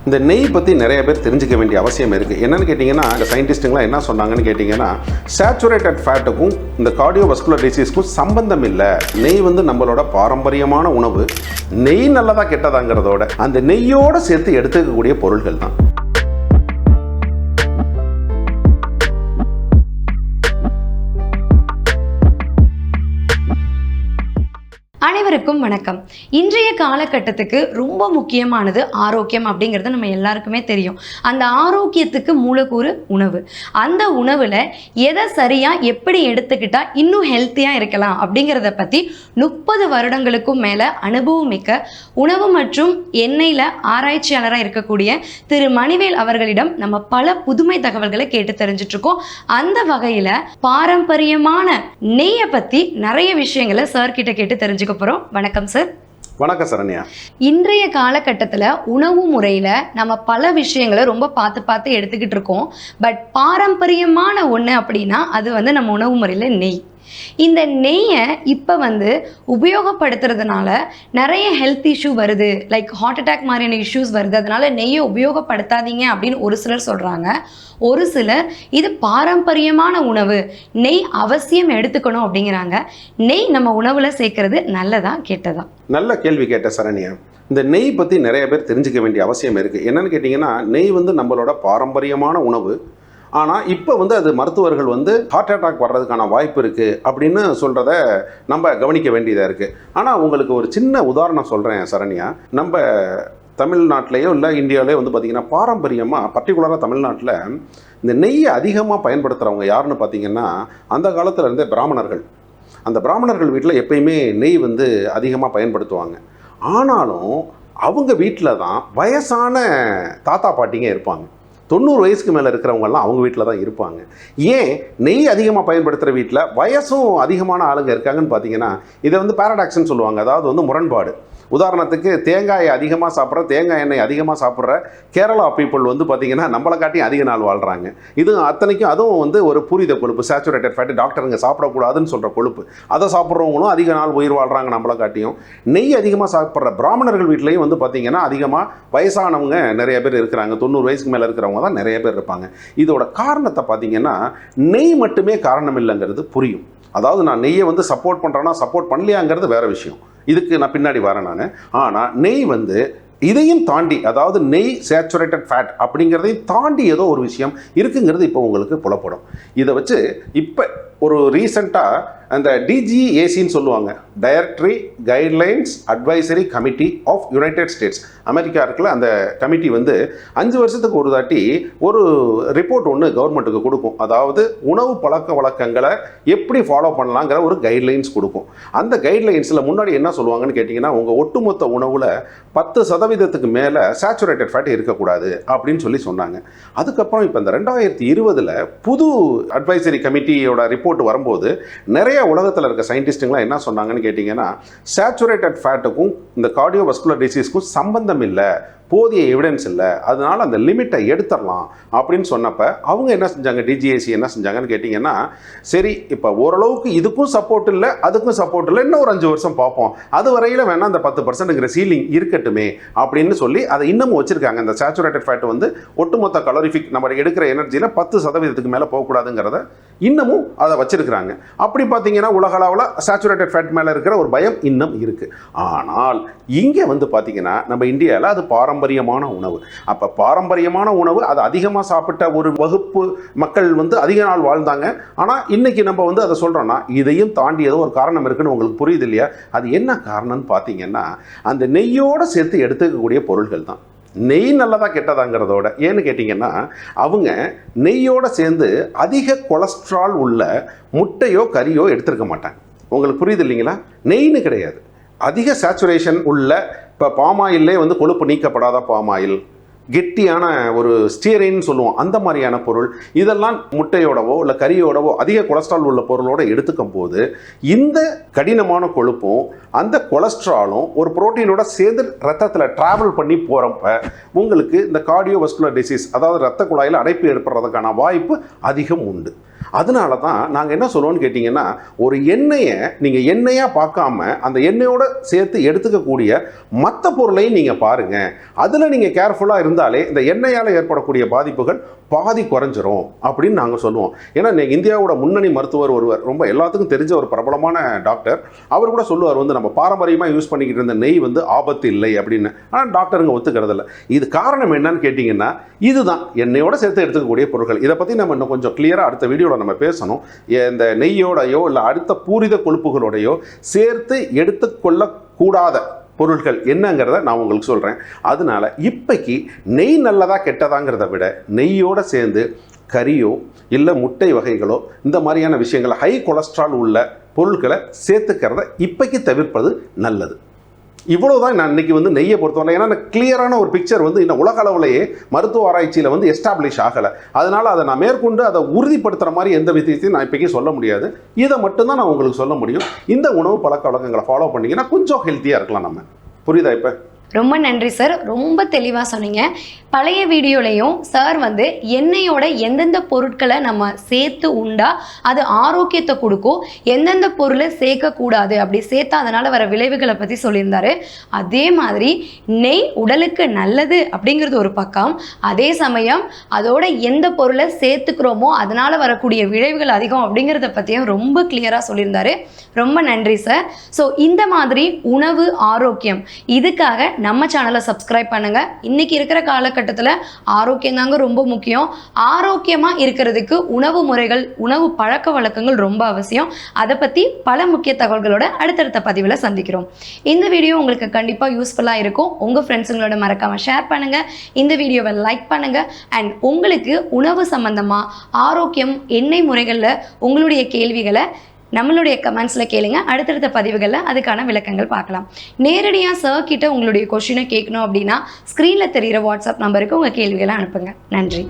இந்த நெய் பற்றி நிறைய பேர் தெரிஞ்சுக்க வேண்டிய அவசியம் இருக்குது. என்னென்னு கேட்டிங்கன்னா, இந்த சயின்டிஸ்ட்டுங்களாம் என்ன சொன்னாங்கன்னு கேட்டிங்கன்னா, சேச்சுரேட்டட் ஃபேட்டுக்கும் இந்த கார்டியோவஸ்குலர் டிசீஸ்க்கும் சம்பந்தம் இல்லை. நெய் வந்து நம்மளோட பாரம்பரியமான உணவு. நெய் நல்லதா கெட்டதாங்கிறதோட அந்த நெய்யோடு சேர்த்து எடுத்துக்கக்கூடிய பொருள்கள் தான். அனைவருக்கும் வணக்கம். இன்றைய காலகட்டத்துக்கு ரொம்ப முக்கியமானது ஆரோக்கியம் அப்படிங்கிறது நம்ம எல்லாருக்குமே தெரியும். அந்த ஆரோக்கியத்துக்கு மூலக்கூறு உணவு. அந்த உணவில் எதை சரியாக எப்படி எடுத்துக்கிட்டால் இன்னும் ஹெல்த்தியாக இருக்கலாம் அப்படிங்கிறத பற்றி 30 வருடங்களுக்கும் மேலே அனுபவம் மிக்க உணவு மற்றும் எண்ணெயில் ஆராய்ச்சியாளராக இருக்கக்கூடிய திரு மணிவேல் அவர்களிடம் நம்ம பல புதுமை தகவல்களை கேட்டு தெரிஞ்சிட்ருக்கோம். அந்த வகையில் பாரம்பரியமான நெய்யை பற்றி நிறைய விஷயங்களை சார் கிட்ட கேட்டு தெரிஞ்சுக்க போறோம். வணக்கம் சார். வணக்கம் சரண்யா. இன்றைய காலகட்டத்தில் உணவு முறையில் நம்ம பல விஷயங்களை ரொம்ப பார்த்து எடுத்துக்கிட்டு இருக்கோம். பட் பாரம்பரியமான ஒன்று அப்படின்னா அது வந்து நம்ம உணவு முறையில் நெய். இந்த நெய்யை இப்போ உபயோகப்படுத்துறதுனால நிறைய ஹெல்த் இஷ்யூ வருது, லைக் ஹார்ட் அட்டாக் மாதிரியான இஷ்யூஸ் வருது. அதனால நெய்யை உபயோகப்படுத்தாதீங்க அப்படின்னு ஒரு சிலர் சொல்கிறாங்க. ஒரு சிலர் இது பாரம்பரியமான உணவு, நெய் அவசியம் எடுத்துக்கணும் அப்படிங்கிறாங்க. நெய் நம்ம உணவில் சேர்க்கறது நல்லதா கெட்டதா? நல்ல கேள்வி கேட்ட சரண்யா. இந்த நெய் பற்றி நிறைய பேர் தெரிஞ்சுக்க வேண்டிய அவசியம் இருக்குது. என்னென்னு கேட்டிங்கன்னா, நெய் வந்து நம்மளோட பாரம்பரியமான உணவு. ஆனால் இப்போ அது மருத்துவர்கள் ஹார்ட் அட்டாக் வர்றதுக்கான வாய்ப்பு இருக்குது அப்படின்னு சொல்கிறத நம்ம கவனிக்க வேண்டியதாக இருக்குது. ஆனால் உங்களுக்கு ஒரு சின்ன உதாரணம் சொல்கிறேன் சரண்யா. நம்ம தமிழ்நாட்டிலேயோ இல்லை இந்தியாவிலேயோ பார்த்திங்கன்னா பாரம்பரியமாக பர்டிகுலராக தமிழ்நாட்டில் இந்த நெய்யை அதிகமாக பயன்படுத்துகிறவங்க யாருன்னு பார்த்திங்கன்னா, அந்த காலத்தில் இருந்தே பிராமணர்கள். அந்த பிராமணர்கள் வீட்டில் எப்பயுமே நெய் அதிகமாக பயன்படுத்துவாங்க. ஆனாலும் அவங்க வீட்டில் தான் வயசான தாத்தா பாட்டிங்க இருப்பாங்க. 90 வயசுக்கு மேலே இருக்கிறவங்கெல்லாம் அவங்க வீட்டில் தான் இருப்பாங்க. ஏன் நெய் அதிகமாக பயன்படுத்துகிற வீட்டில் வயசும் அதிகமான ஆளுங்க இருக்காங்கன்னு பார்த்தீங்கன்னா, இதை பேரடாக்ஸ்ன்னு சொல்லுவாங்க. அதாவது முரண்பாடு. உதாரணத்துக்கு தேங்காயை அதிகமாக சாப்பிட்ற, தேங்காய் எண்ணெய் அதிகமாக சாப்பிட்ற கேரளா பீப்புள் பார்த்திங்கன்னா நம்மளை காட்டியும் அதிக நாள் வாழ்கிறாங்க. இது அத்தனைக்கும் அதுவும் ஒரு பூரித கொழுப்பு, சேச்சுரேட்டட் ஃபேட்டு, டாக்டருங்க சாப்பிடக்கூடாதுன்னு சொல்கிற கொழுப்பு. அதை சாப்பிட்றவங்களும் அதிக நாள் உயிர் வாழ்கிறாங்க நம்மளை காட்டியும். நெய் அதிகமாக சாப்பிட்ற பிராமணர்கள் வீட்லேயும் பார்த்திங்கன்னா அதிகமாக வயசானவங்க நிறைய பேர் இருக்கிறாங்க. 90 வயசுக்கு மேலே இருக்கிறவங்க தான் நிறைய பேர் இருப்பாங்க. இதோட காரணத்தை பார்த்திங்கன்னா, நெய் மட்டுமே காரணம் இல்லைங்கிறது புரியும். அதாவது நான் நெய்யை சப்போர்ட் பண்ணுறேன்னா சப்போர்ட் பண்ணலையாங்கிறது வேறு விஷயம். இதுக்கு நான் பின்னாடி வரேன் நான். ஆனால் நெய் இதையும் தாண்டி, அதாவது நெய் சேச்சுரேட்டட் ஃபேட் அப்படிங்கிறதையும் தாண்டி ஏதோ ஒரு விஷயம் இருக்குங்கிறது இப்போ உங்களுக்கு புலப்படும். இதை வச்சு இப்போ ஒரு ரீசெண்டாக அந்த டிஜிஏசின்னு சொல்லுவாங்க, directory guidelines advisory committee of United States, America இருக்குல்ல, அந்த கமிட்டி 5 வருஷத்துக்கு ஒரு தாட்டி ஒரு ரிப்போர்ட் ஒன்று கவர்மெண்ட்டுக்கு கொடுக்கும். அதாவது உணவு பழக்க வழக்கங்களை எப்படி ஃபாலோ பண்ணலாங்கிற ஒரு கைட்லைன்ஸ் கொடுக்கும். அந்த கைட்லைன்ஸில் முன்னாடி என்ன சொல்லுவாங்கன்னு கேட்டிங்கன்னா, உங்கள் ஒட்டுமொத்த உணவில் 10% மேலே சேச்சுரேட்டட் ஃபேட் இருக்கக்கூடாது அப்படின்னு சொன்னாங்க. அதுக்கப்புறம் இப்போ இந்த 2020 புது அட்வைசரி கமிட்டியோட ரிப்போர்ட் வரும்போது நிறைய உலகத்தில் இருக்க சயின்டிஸ்ட்டுங்களாம் என்ன சொன்னாங்கன்னு கேட்டிங்கன்னா, சேச்சுரேட்டட் ஃபேட்டுக்கும் இந்த கார்டியோவஸ்குலர் டிசீஸ்க்கும் சம்பந்தம் இல்லை, போதிய எவிடன்ஸ் இல்லை, அதனால் அந்த லிமிட்டை எடுத்துடலாம் அப்படின்னு சொன்னப்ப அவங்க என்ன செஞ்சாங்க, டிஜிஏசி என்ன செஞ்சாங்கன்னு கேட்டிங்கன்னா, சரி இப்போ ஓரளவுக்கு இதுக்கும் சப்போர்ட் இல்லை அதுக்கும் சப்போர்ட் இல்லை, இன்னும் ஒரு 5 வருஷம் பார்ப்போம், அது வரையில் வேணால் அந்த 10%ங்கிற சீலிங் இருக்கட்டுமே அப்படின்னு சொல்லி அதை இன்னமும் வச்சுருக்காங்க. அந்த சேச்சுரேட்டட் ஃபேட் ஒட்டுமொத்த கலோரிஃபிக் நம்ம எடுக்கிற எனர்ஜியில் 10% மேலே போகக்கூடாதுங்கிறத இன்னமும் அதை வச்சிருக்கிறாங்க. அப்படி பார்த்தீங்கன்னா உலகளவில் சேச்சுரேட்டட் ஃபேட் மேலே இருக்கிற ஒரு பயம் இன்னும் இருக்குது. ஆனால் இங்கே பார்த்தீங்கன்னா நம்ம இந்தியாவில் அது பாரம்பரியமான உணவு. அப்போ பாரம்பரியமான உணவு, அது அதிகமாக சாப்பிட்ட ஒரு வகுப்பு மக்கள் அதிக நாள் வாழ்ந்தாங்க. ஆனால் இன்னைக்கு நம்ம அதை சொல்கிறோன்னா இதையும் தாண்டி ஏதோ ஒரு காரணம் இருக்குன்னு உங்களுக்கு புரியுது இல்லையா? அது என்ன காரணம்னு பார்த்தீங்கன்னா, அந்த நெய்யோடு சேர்த்து எடுத்துக்கக்கூடிய பொருள்கள் தான். நெய் நல்லதா கெட்டதாங்கிறதோட ஏன்னு கேட்டிங்கன்னா, அவங்க நெய்யோடு சேர்ந்து அதிக கொலஸ்ட்ரால் உள்ள முட்டையோ கறியோ எடுத்துருக்க மாட்டாங்க. உங்களுக்கு புரியுது இல்லைங்களா? நெய்னு கிடையாது, அதிக சேச்சுரேஷன் உள்ள, இப்போ பாமாயிலே கொழுப்பு நீக்கப்படாத பாமாயில், கெட்டியான ஒரு ஸ்டீரைன்னு சொல்லுவோம், அந்த மாதிரியான பொருள், இதெல்லாம் முட்டையோடவோ இல்லை கறியோடவோ அதிக கொலஸ்ட்ரால் உள்ள பொருளோடு எடுத்துக்கும் போது இந்த கடினமான கொழுப்பும் அந்த கொலஸ்ட்ராலும் ஒரு புரோட்டீனோட சேர்ந்து ரத்தத்தில் ட்ராவல் பண்ணி போகிறப்ப உங்களுக்கு இந்த கார்டியோவஸ்குலர் டிசீஸ், அதாவது ரத்த குழாயில் அடைப்பு ஏற்படுறதுக்கான வாய்ப்பு அதிகம் உண்டு. அதனால தான் நாங்கள் என்ன சொல்லுவோம்னு கேட்டிங்கன்னா, ஒரு எண்ணெயை நீங்கள் எண்ணெயாக பார்க்காம அந்த எண்ணெயோடு சேர்த்து எடுத்துக்கக்கூடிய மற்ற பொருளையும் நீங்கள் பாருங்கள். அதில் நீங்கள் கேர்ஃபுல்லாக இருந்தாலே இந்த எண்ணெயால் ஏற்படக்கூடிய பாதிப்புகள் பாதி குறைஞ்சிரும் அப்படின்னு நாங்கள் சொல்லுவோம். ஏன்னா இந்தியாவோட முன்னணி மருத்துவர் ஒருவர், ரொம்ப எல்லாத்துக்கும் தெரிஞ்ச ஒரு பிரபலமான டாக்டர், அவர் கூட சொல்லுவார் நம்ம பாரம்பரியமாக யூஸ் பண்ணிக்கிட்டு இருந்த நெய் ஆபத்து இல்லை அப்படின்னு. ஆனால் டாக்டருங்க ஒத்துக்கிறதில்ல. இது காரணம் என்னன்னு கேட்டிங்கன்னா, இதுதான் எண்ணெயோட சேர்த்து எடுத்துக்கக்கூடிய பொருட்கள். இதை பற்றி நம்ம இன்னும் கொஞ்சம் கிளியராக அடுத்த வீடியோவில் நம்ம பேசணும். இந்த நெய்யோடையோ இல்லை அடுத்த பூரித கொழுப்புகளோடையோ சேர்த்து எடுத்துக்கொள்ளக்கூடாத பொருட்கள் என்னங்கிறத நான் உங்களுக்கு சொல்கிறேன். அதனால இப்போக்கி நெய் நல்லதா கெட்டதாங்கிறத விட நெய்யோடு சேர்ந்து கறியோ இல்லை முட்டை வகைகளோ இந்த மாதிரியான விஷயங்களை ஹை கொலஸ்ட்ரால் உள்ள பொருட்களை சேர்த்துக்கிறத இப்போக்கி தவிர்ப்பது நல்லது. இவ்வளோதான் நான் இன்றைக்கி நெய்யை பொறுத்தவரை. ஏன்னா கிளியரான ஒரு பிக்சர் இன்னும் உலக அளவுலேயே மருத்துவ ஆராய்ச்சியில் எஸ்டாப்ளிஷ் ஆகலை. அதனால் அதை நான் மேற்கொண்டு அதை உறுதிப்படுத்துகிற மாதிரி எந்த விஷயத்தையும் நான் இப்போக்கி சொல்ல முடியாது. இதை மட்டும்தான் நான் உங்களுக்கு சொல்ல முடியும். இந்த உணவு பழக்க வழக்கங்களை ஃபாலோ பண்ணிங்கன்னா கொஞ்சம் ஹெல்த்தியாக இருக்கலாம். நம்ம புரியுதா? இப்போ ரொம்ப நன்றி சார், ரொம்ப தெளிவாக சொன்னீங்க. பழைய வீடியோலையும் சார் எண்ணெயோட எந்தெந்த பொருட்களை நம்ம சேர்த்து உண்டா அது ஆரோக்கியத்தை கொடுக்கும், எந்தெந்த பொருளை சேர்க்கக்கூடாது, அப்படி சேர்த்தா அதனால் வர விளைவுகளை பற்றி சொல்லியிருந்தாரு. அதே மாதிரி நெய் உடலுக்கு நல்லது அப்படிங்கிறது ஒரு பக்கம், அதே சமயம் அதோட எந்த பொருளை சேர்த்துக்கிறோமோ அதனால் வரக்கூடிய விளைவுகள் அதிகம் அப்படிங்கிறத பற்றியும் ரொம்ப கிளியராக சொல்லியிருந்தாரு. ரொம்ப நன்றி சார். ஸோ இந்த மாதிரி உணவு ஆரோக்கியம் இதுக்காக நம்ம சேனலை சப்ஸ்கிரைப் பண்ணுங்க. இன்னைக்கு இருக்கிற காலகட்டத்தில் ஆரோக்கியம் தாங்க ரொம்ப முக்கியம். ஆரோக்கியமாக இருக்கிறதுக்கு உணவு முறைகள், உணவு பழக்க வழக்கங்கள் ரொம்ப அவசியம். அதை பற்றி பல முக்கிய தகவல்களோட அடுத்தடுத்த பதிவில் சந்திக்கிறோம். இந்த வீடியோ உங்களுக்கு கண்டிப்பாக யூஸ்ஃபுல்லாக இருக்கும். உங்கள் ஃப்ரெண்ட்ஸுங்களோட மறக்காமல் ஷேர் பண்ணுங்கள், இந்த வீடியோவை லைக் பண்ணுங்கள். அண்ட் உங்களுக்கு உணவு சம்பந்தமாக ஆரோக்கியம் எண்ணெய் முறைகளில் உங்களுடைய கேள்விகளை நம்மளுடைய கமெண்ட்ஸில் கேளுங்க. அடுத்தடுத்த பதிவுகளில் அதுக்கான விளக்கங்கள் பார்க்கலாம். நேரடியாக சார் கிட்ட உங்களுடைய கொஸ்டினை கேட்கணும் அப்படின்னா ஸ்க்ரீனில் தெரிகிற வாட்ஸ்அப் நம்பருக்கு உங்கள் கேள்விகளை அனுப்புங்க. நன்றி.